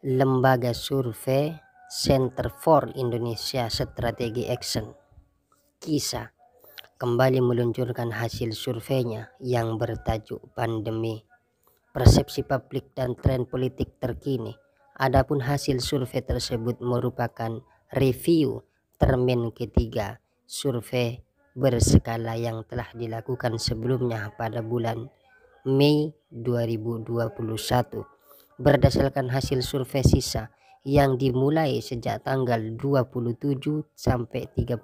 Lembaga Survei Center for Indonesia Strategy Action (KISA) kembali meluncurkan hasil surveinya yang bertajuk Pandemi, Persepsi Publik dan Tren Politik Terkini. Adapun hasil survei tersebut merupakan review termin ketiga survei berskala yang telah dilakukan sebelumnya pada bulan Mei 2021. Berdasarkan hasil survei sisa yang dimulai sejak tanggal 27 sampai 31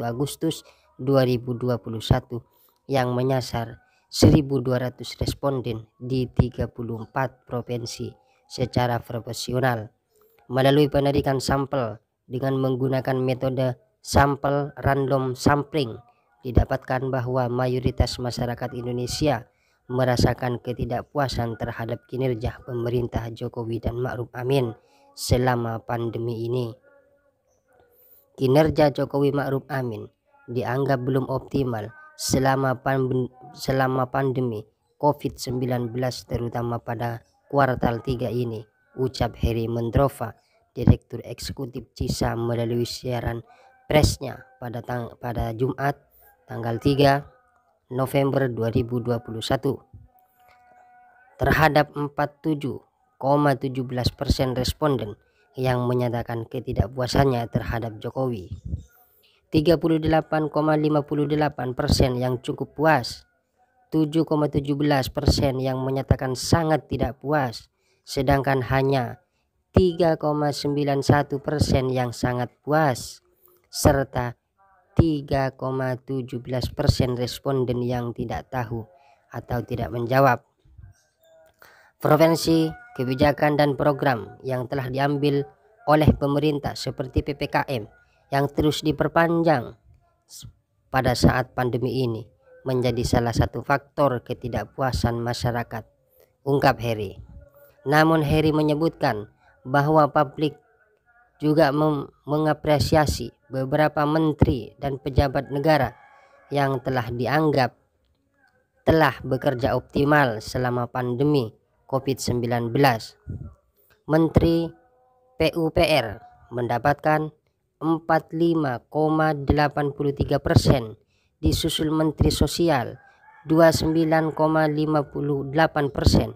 Agustus 2021 yang menyasar 1.200 responden di 34 provinsi secara profesional melalui penarikan sampel dengan menggunakan metode sampel random sampling, didapatkan bahwa mayoritas masyarakat Indonesia merasakan ketidakpuasan terhadap kinerja pemerintah Jokowi dan Ma'ruf Amin selama pandemi ini. Kinerja Jokowi Ma'ruf Amin dianggap belum optimal selama pandemi COVID-19, terutama pada kuartal 3 ini, ucap Heri Mendrova, Direktur Eksekutif KISA melalui siaran persnya pada Jumat tanggal 3 November 2021. Terhadap 47,17% responden yang menyatakan ketidakpuasannya terhadap Jokowi, 38,58% yang cukup puas, 7,17% yang menyatakan sangat tidak puas, sedangkan hanya 3,91% yang sangat puas, serta 3,17% responden yang tidak tahu atau tidak menjawab. Provinsi, kebijakan dan program yang telah diambil oleh pemerintah seperti PPKM yang terus diperpanjang pada saat pandemi ini menjadi salah satu faktor ketidakpuasan masyarakat, ungkap Heri. Namun Heri menyebutkan bahwa publik juga mengapresiasi beberapa menteri dan pejabat negara yang telah dianggap telah bekerja optimal selama pandemi COVID-19. Menteri PUPR mendapatkan 45,83%, disusul Menteri Sosial 29,58%.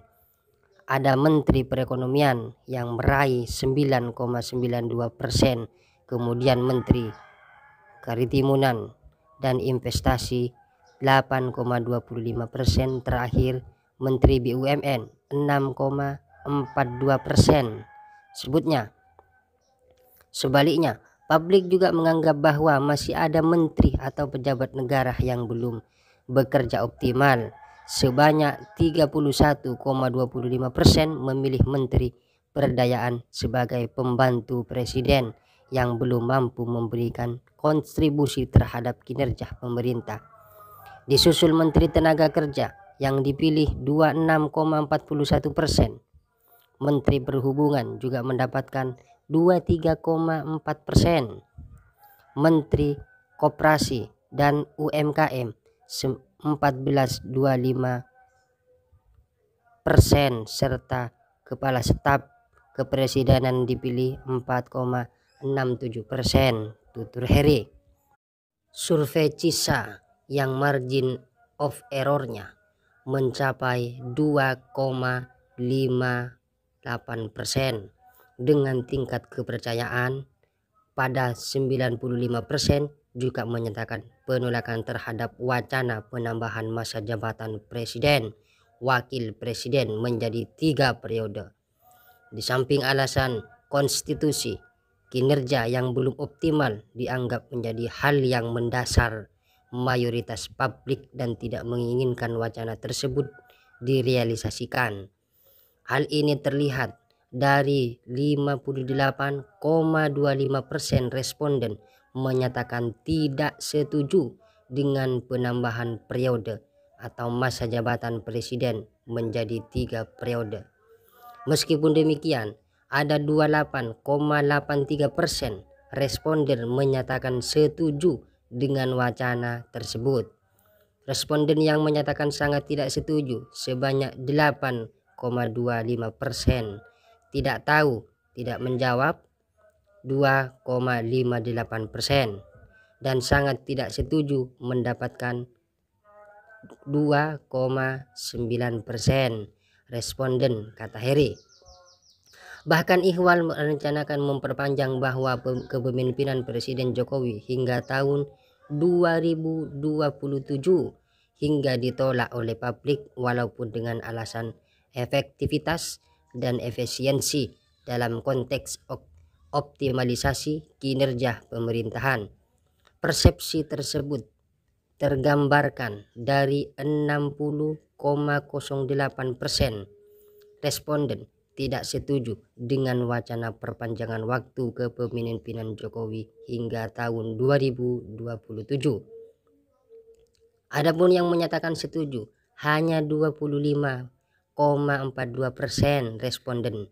Ada Menteri Perekonomian yang meraih 9,92%, kemudian Menteri Kemaritiman dan Investasi 8,25%, terakhir Menteri BUMN 6,42%. Sebaliknya, publik juga menganggap bahwa masih ada menteri atau pejabat negara yang belum bekerja optimal. Sebanyak 31,25% memilih Menteri Perdayaan sebagai pembantu presiden yang belum mampu memberikan kontribusi terhadap kinerja pemerintah. Disusul Menteri Tenaga Kerja yang dipilih 26,41%. Menteri Perhubungan juga mendapatkan 23,4%. Menteri Koperasi dan UMKM 14,25%, serta Kepala Staf Kepresidenan dipilih 4,67%, tutur Heri. Survei KISA yang margin of error-nya mencapai 2,58% dengan tingkat kepercayaan pada 95%, juga menyatakan penolakan terhadap wacana penambahan masa jabatan presiden wakil presiden menjadi 3 periode. Di samping alasan konstitusi, kinerja yang belum optimal dianggap menjadi hal yang mendasar mayoritas publik dan tidak menginginkan wacana tersebut direalisasikan. Hal ini terlihat dari 58,25% responden menyatakan tidak setuju dengan penambahan periode atau masa jabatan presiden menjadi 3 periode. Meskipun demikian, ada 28,83% responden menyatakan setuju dengan wacana tersebut. Responden yang menyatakan sangat tidak setuju sebanyak 8,25%, tidak tahu tidak menjawab 2,58%, dan sangat tidak setuju mendapatkan 2,9% responden, kata Heri. Bahkan Ihwal merencanakan memperpanjang bahwa kepemimpinan Presiden Jokowi hingga tahun 2027 hingga ditolak oleh publik walaupun dengan alasan efektivitas dan efisiensi dalam konteks optimalisasi kinerja pemerintahan. Persepsi tersebut tergambarkan dari 60,08% responden tidak setuju dengan wacana perpanjangan waktu kepemimpinan Jokowi hingga tahun 2027. Adapun yang menyatakan setuju hanya 25,42% responden,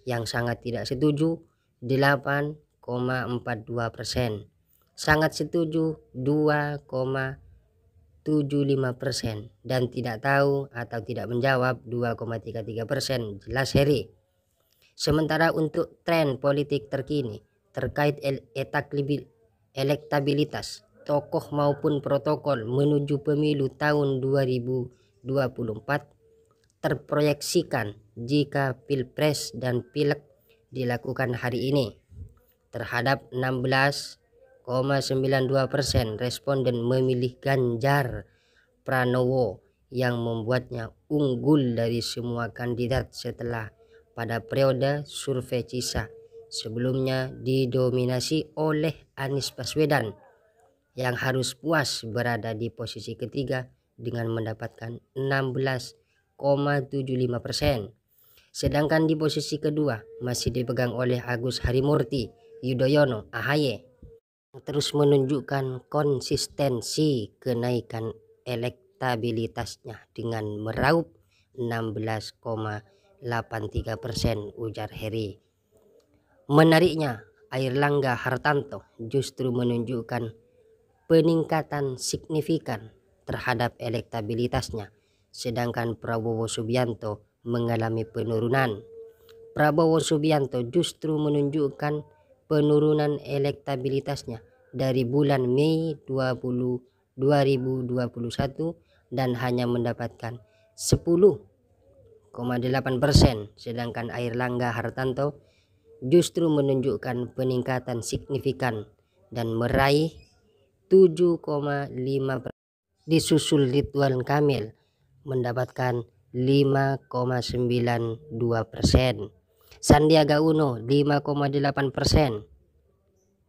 yang sangat tidak setuju 8,42%, sangat setuju 2,75%, dan tidak tahu atau tidak menjawab 2,33%, jelas Heri. Sementara untuk tren politik terkini terkait elektabilitas tokoh maupun protokol menuju pemilu tahun 2024 terproyeksikan jika Pilpres dan Pileg dilakukan hari ini. Terhadap 16,92% responden memilih Ganjar Pranowo, yang membuatnya unggul dari semua kandidat setelah pada periode survei CISA sebelumnya didominasi oleh Anies Baswedan, yang harus puas berada di posisi ketiga dengan mendapatkan 16,75%. Sedangkan di posisi kedua masih dipegang oleh Agus Harimurti Yudhoyono (AHY), terus menunjukkan konsistensi kenaikan elektabilitasnya dengan meraup 16,83%, ujar Heri. Menariknya, Airlangga Hartarto justru menunjukkan peningkatan signifikan terhadap elektabilitasnya, sedangkan Prabowo Subianto mengalami penurunan. Prabowo Subianto justru menunjukkan penurunan elektabilitasnya dari bulan Mei 2021 dan hanya mendapatkan 10,8%, sedangkan Airlangga Hartarto justru menunjukkan peningkatan signifikan dan meraih 7,5%. Disusul Ridwan Kamil mendapatkan 5,92%, Sandiaga Uno 5,8%,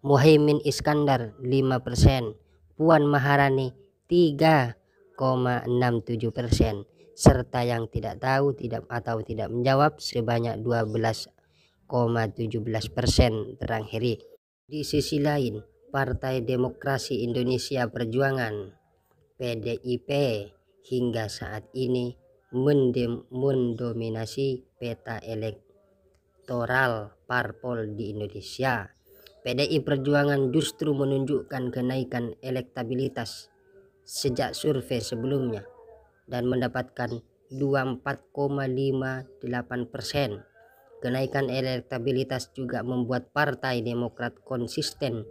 Muhaimin Iskandar 5%, Puan Maharani 3,67%, serta yang tidak tahu atau tidak menjawab sebanyak 12,17%, terang Heri. Di sisi lain, Partai Demokrasi Indonesia Perjuangan (PDIP) hingga saat ini mendominasi peta elektoral parpol di Indonesia. PDI Perjuangan justru menunjukkan kenaikan elektabilitas sejak survei sebelumnya dan mendapatkan 24,58%. Kenaikan elektabilitas juga membuat Partai Demokrat konsisten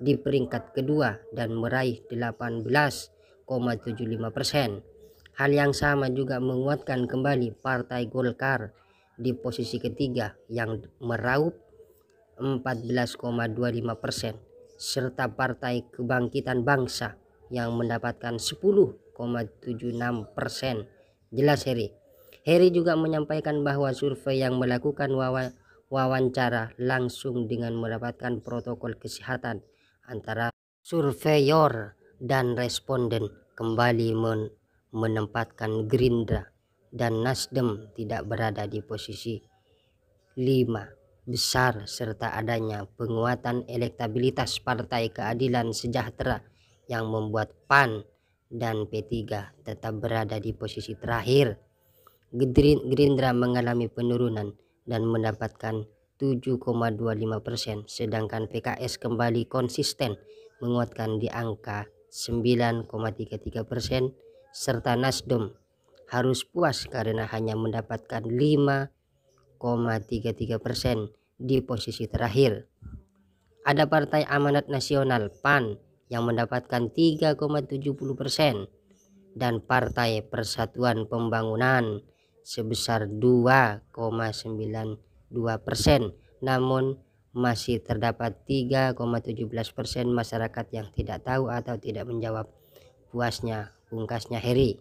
di peringkat kedua dan meraih 18,75%. Hal yang sama juga menguatkan kembali Partai Golkar di posisi ketiga yang meraup 14,25%, serta Partai Kebangkitan Bangsa yang mendapatkan 10,76%, jelas Heri. Heri juga menyampaikan bahwa survei yang melakukan wawancara langsung dengan mendapatkan protokol kesehatan antara surveyor dan responden kembali menempatkan Gerindra dan Nasdem tidak berada di posisi 5 besar, serta adanya penguatan elektabilitas Partai Keadilan Sejahtera yang membuat PAN dan P3 tetap berada di posisi terakhir. Gerindra mengalami penurunan dan mendapatkan 7,25%, sedangkan PKS kembali konsisten menguatkan di angka 9,33%, serta Nasdem harus puas karena hanya mendapatkan 5,33% di posisi terakhir. Ada Partai Amanat Nasional PAN yang mendapatkan 3,70% dan Partai Persatuan Pembangunan sebesar 2,92%. Namun masih terdapat 3,17% masyarakat yang tidak tahu atau tidak menjawab. Puasnya, pungkasnya Heri.